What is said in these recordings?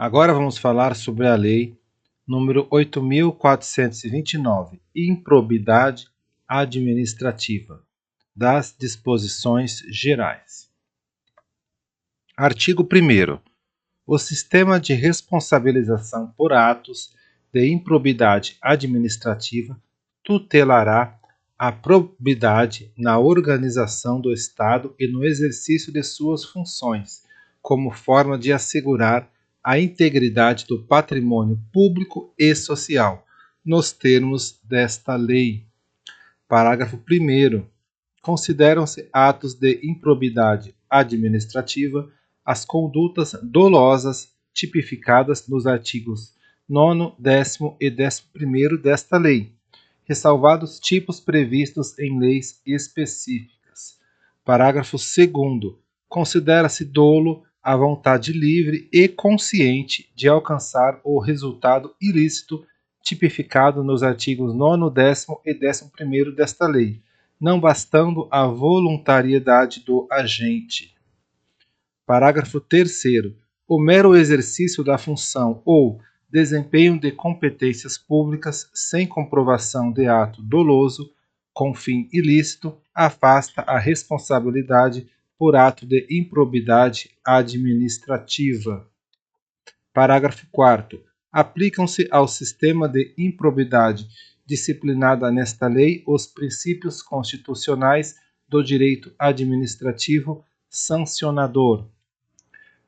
Agora vamos falar sobre a Lei número 8.429, Improbidade Administrativa, das Disposições Gerais. Artigo 1º. O sistema de responsabilização por atos de improbidade administrativa tutelará a probidade na organização do Estado e no exercício de suas funções, como forma de assegurar a integridade do patrimônio público e social, nos termos desta lei. Parágrafo 1º. Consideram-se atos de improbidade administrativa as condutas dolosas tipificadas nos artigos 9º, 10º e 11º desta lei, ressalvados tipos previstos em leis específicas. Parágrafo 2º. Considera-se dolo a vontade livre e consciente de alcançar o resultado ilícito tipificado nos artigos 9º, 10º e 11º desta lei, não bastando a voluntariedade do agente. Parágrafo 3º. O mero exercício da função ou desempenho de competências públicas sem comprovação de ato doloso com fim ilícito afasta a responsabilidade por ato de improbidade administrativa. Parágrafo 4º. Aplicam-se ao sistema de improbidade disciplinada nesta lei os princípios constitucionais do direito administrativo sancionador.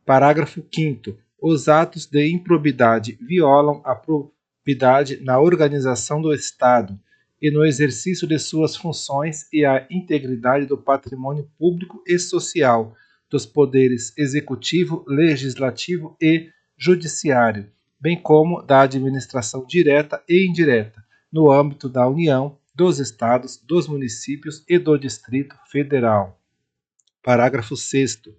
Parágrafo 5º. Os atos de improbidade violam a probidade na organização do Estado e no exercício de suas funções e a integridade do patrimônio público e social, dos poderes executivo, legislativo e judiciário, bem como da administração direta e indireta, no âmbito da União, dos Estados, dos municípios e do Distrito Federal. Parágrafo 6º.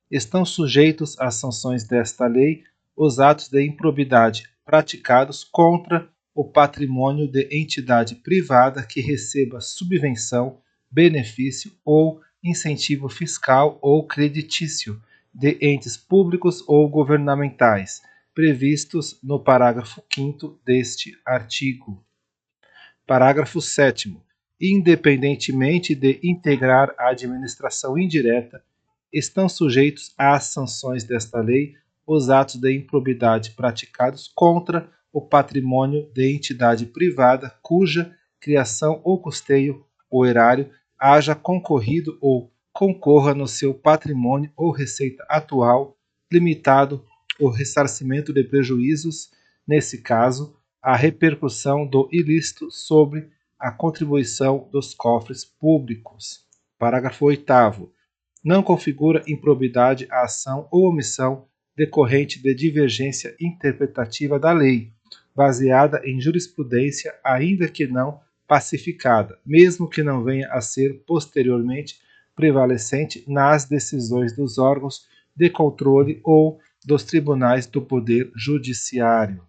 Estão sujeitos às sanções desta lei os atos de improbidade praticados contra o patrimônio de entidade privada que receba subvenção, benefício ou incentivo fiscal ou creditício de entes públicos ou governamentais, previstos no parágrafo 5º deste artigo. Parágrafo 7º. Independentemente de integrar a administração indireta, estão sujeitos às sanções desta lei os atos de improbidade praticados contra o patrimônio de entidade privada cuja criação ou custeio ou erário haja concorrido ou concorra no seu patrimônio ou receita atual, limitado o ressarcimento de prejuízos, nesse caso, a repercussão do ilícito sobre a contribuição dos cofres públicos. Parágrafo 8º. Não configura improbidade a ação ou omissão decorrente de divergência interpretativa da lei, baseada em jurisprudência ainda que não pacificada, mesmo que não venha a ser posteriormente prevalecente nas decisões dos órgãos de controle ou dos tribunais do Poder Judiciário.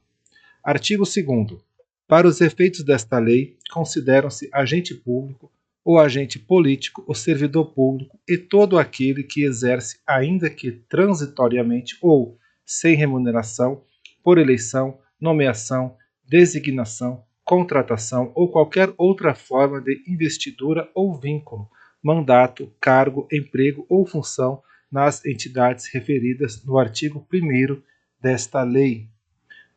Artigo 2º. Para os efeitos desta lei, consideram-se agente público ou agente político, o servidor público e todo aquele que exerce, ainda que transitoriamente ou sem remuneração, por eleição, nomeação, designação, contratação ou qualquer outra forma de investidura ou vínculo, mandato, cargo, emprego ou função nas entidades referidas no artigo 1º desta lei.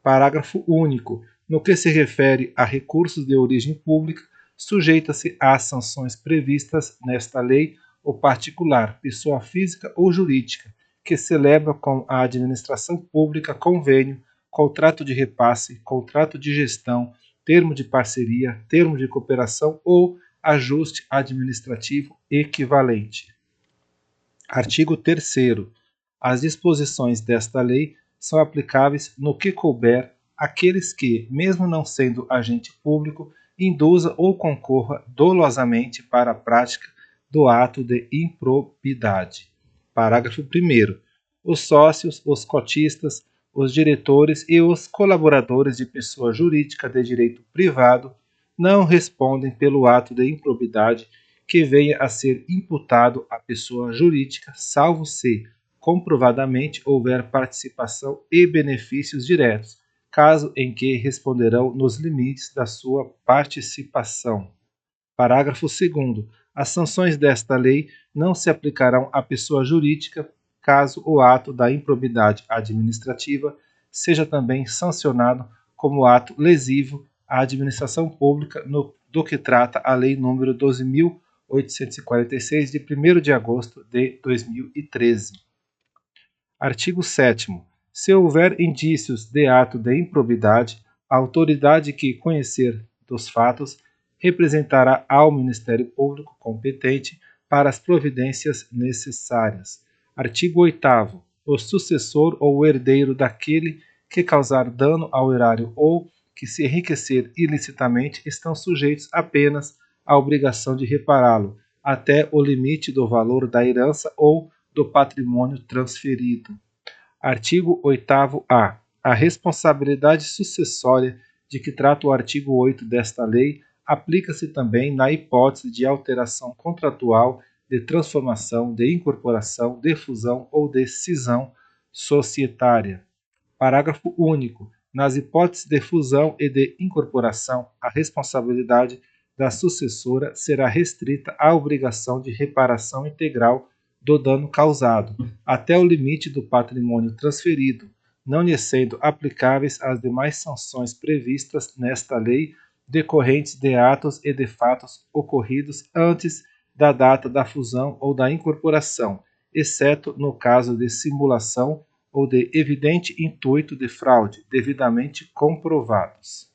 Parágrafo único. No que se refere a recursos de origem pública, sujeita-se às sanções previstas nesta lei o particular, pessoa física ou jurídica, que celebra com a administração pública convênio, contrato de repasse, contrato de gestão, termo de parceria, termo de cooperação ou ajuste administrativo equivalente. Artigo 3º. As disposições desta lei são aplicáveis no que couber àqueles que, mesmo não sendo agente público, induza ou concorra dolosamente para a prática do ato de improbidade. Parágrafo 1º. Os sócios, os cotistas, os diretores e os colaboradores de pessoa jurídica de direito privado não respondem pelo ato de improbidade que venha a ser imputado à pessoa jurídica, salvo se, comprovadamente houver participação e benefícios diretos, caso em que responderão nos limites da sua participação. Parágrafo 2º. As sanções desta lei não se aplicarão à pessoa jurídica, caso o ato da improbidade administrativa seja também sancionado como ato lesivo à administração pública do que trata a Lei nº 12.846, de 1º de agosto de 2013. Artigo 7º. Se houver indícios de ato de improbidade, a autoridade que conhecer dos fatos representará ao Ministério Público competente para as providências necessárias. Artigo 8º. O sucessor ou o herdeiro daquele que causar dano ao erário ou que se enriquecer ilicitamente estão sujeitos apenas à obrigação de repará-lo, até o limite do valor da herança ou do patrimônio transferido. Artigo 8º-A. A responsabilidade sucessória de que trata o artigo 8 desta lei aplica-se também na hipótese de alteração contratual, de transformação, de incorporação, de fusão ou de cisão societária. Parágrafo único. Nas hipóteses de fusão e de incorporação, a responsabilidade da sucessora será restrita à obrigação de reparação integral do dano causado, até o limite do patrimônio transferido, não lhe sendo aplicáveis as demais sanções previstas nesta lei decorrentes de atos e de fatos ocorridos antes da data da fusão ou da incorporação, exceto no caso de simulação ou de evidente intuito de fraude, devidamente comprovados.